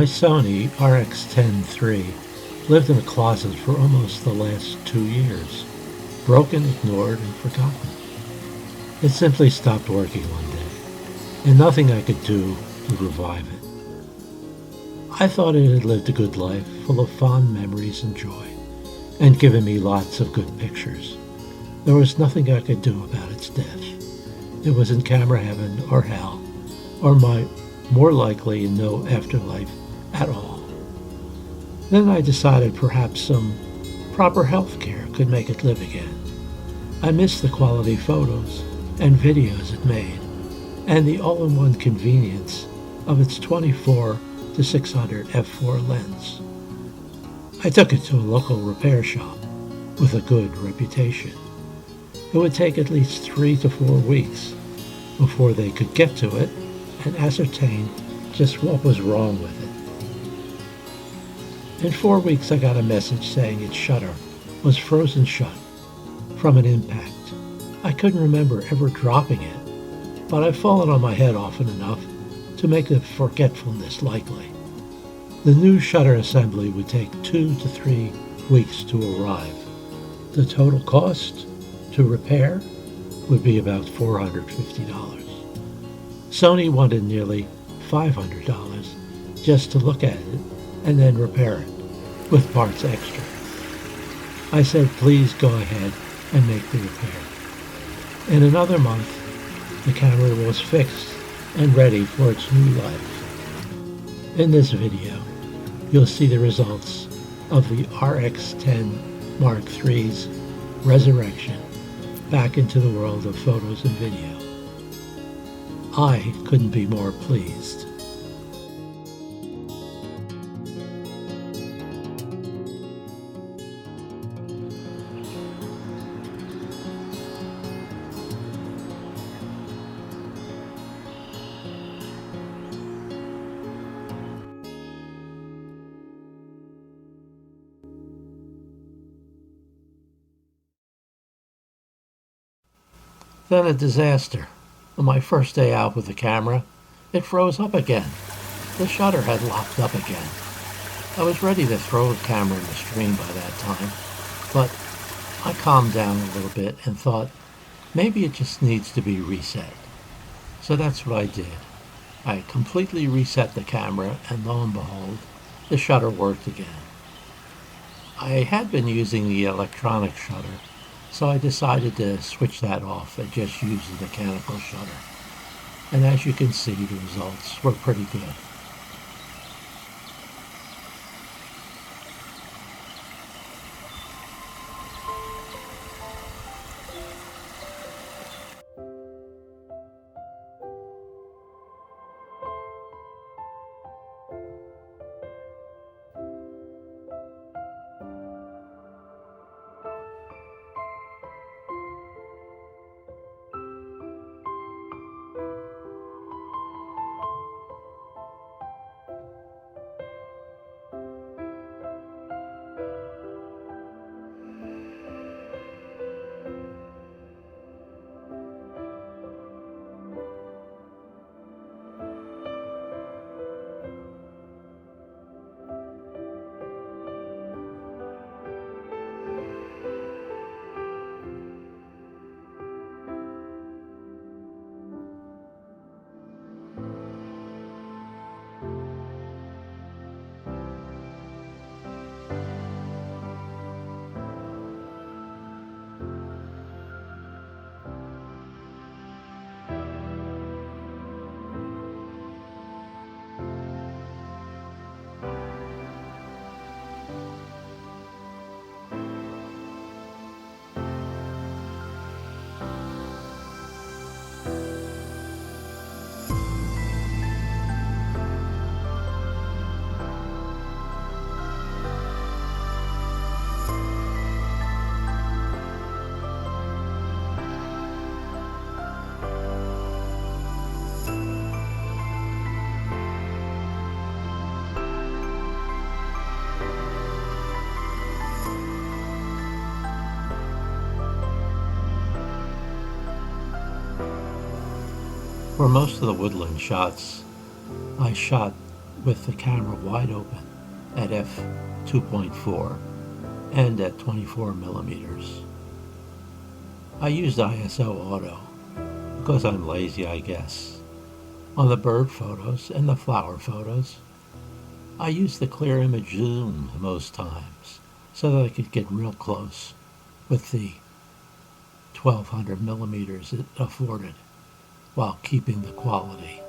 My Sony RX10 III lived in a closet for almost the last 2 years, broken, ignored, and forgotten. It simply stopped working one day, and nothing I could do would revive it. I thought it had lived a good life, full of fond memories and joy, and given me lots of good pictures. There was nothing I could do about its death. It was in camera heaven or hell, or more likely in no afterlife at all. Then I decided perhaps some proper health care could make it live again. I missed the quality photos and videos it made, and the all-in-one convenience of its 24 to 600 f4 lens. I took it to a local repair shop with a good reputation. It would take at least 3 to 4 weeks before they could get to it and ascertain just what was wrong with it. In 4 weeks, I got a message saying its shutter was frozen shut from an impact. I couldn't remember ever dropping it, but I've fallen on my head often enough to make the forgetfulness likely. The new shutter assembly would take 2 to 3 weeks to arrive. The total cost to repair would be about $450. Sony wanted nearly $500 just to look at it and then repair it with parts extra. I said, please go ahead and make the repair. In another month, the camera was fixed and ready for its new life. In this video, you'll see the results of the RX10 Mark III's resurrection back into the world of photos and video. I couldn't be more pleased. Then a disaster. On my first day out with the camera, it froze up again. The shutter had locked up again. I was ready to throw the camera in the stream by that time, but I calmed down a little bit and thought maybe it just needs to be reset. So that's what I did. I completely reset the camera, and lo and behold, the shutter worked again. I had been using the electronic shutter, so I decided to switch that off and just use the mechanical shutter. And as you can see, the results were pretty good. For most of the woodland shots, I shot with the camera wide open at f2.4 and at 24 millimeters. I used ISO auto because I'm lazy, I guess. On the bird photos and the flower photos, I used the clear image zoom most times so that I could get real close with the 1200 millimeters it afforded while keeping the quality.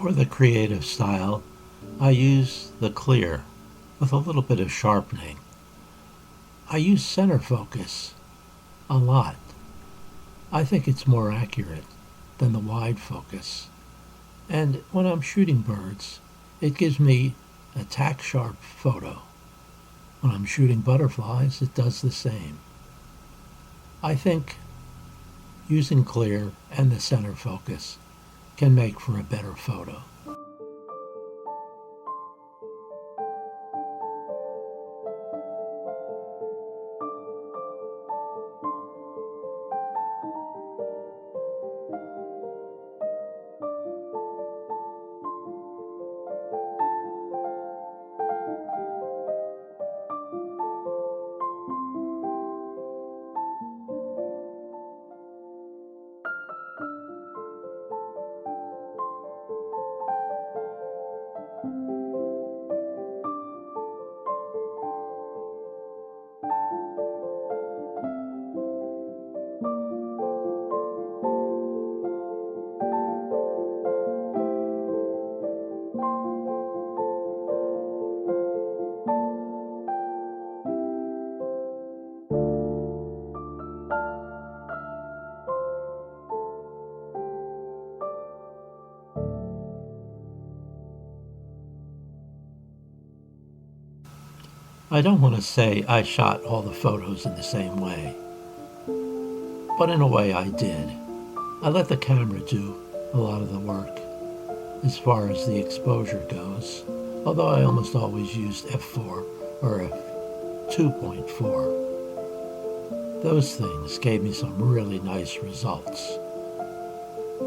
For the creative style, I use the clear with a little bit of sharpening. I use center focus a lot. I think it's more accurate than the wide focus. And when I'm shooting birds, it gives me a tack sharp photo. When I'm shooting butterflies, it does the same. I think using clear and the center focus can make for a better photo. I don't want to say I shot all the photos in the same way, but in a way I did. I let the camera do a lot of the work as far as the exposure goes, although I almost always used f4 or f2.4. Those things gave me some really nice results.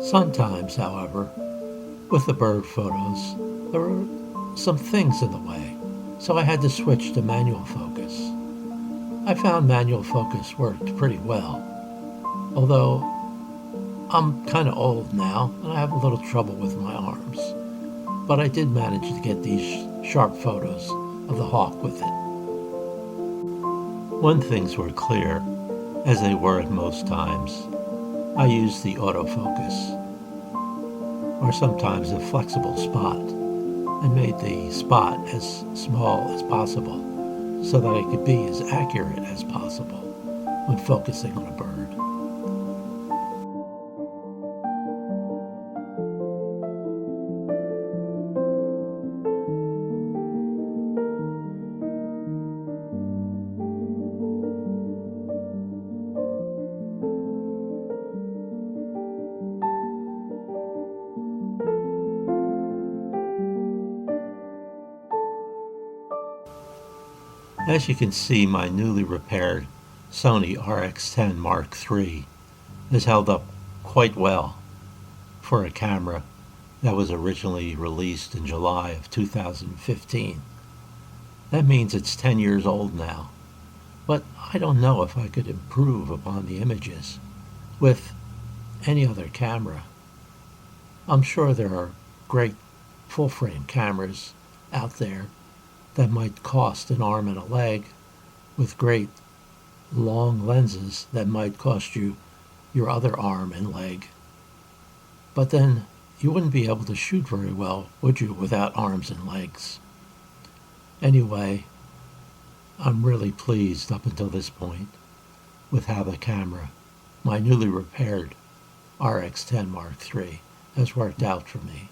Sometimes, however, with the bird photos, there were some things in the way, so I had to switch to manual focus. I found manual focus worked pretty well, although I'm kind of old now and I have a little trouble with my arms, but I did manage to get these sharp photos of the hawk with it. When things were clear, as they were at most times, I used the autofocus, or sometimes a flexible spot, and made the spot as small as possible so that I could be as accurate as possible when focusing on a bird. As you can see, my newly repaired Sony RX10 Mark III has held up quite well for a camera that was originally released in July of 2015. That means it's 10 years old now, but I don't know if I could improve upon the images with any other camera. I'm sure there are great full-frame cameras out there that might cost an arm and a leg, with great long lenses that might cost you your other arm and leg. But then you wouldn't be able to shoot very well, would you, without arms and legs? Anyway, I'm really pleased up until this point with how the camera, my newly repaired RX10 Mark III, has worked out for me.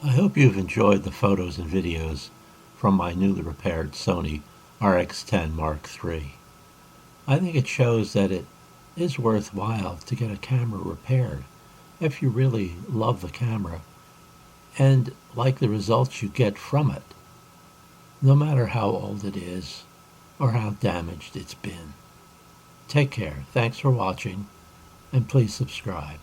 I hope you've enjoyed the photos and videos from my newly repaired Sony RX10 Mark III. I think it shows that it is worthwhile to get a camera repaired if you really love the camera and like the results you get from it, no matter how old it is or how damaged it's been. Take care. Thanks for watching, and please subscribe.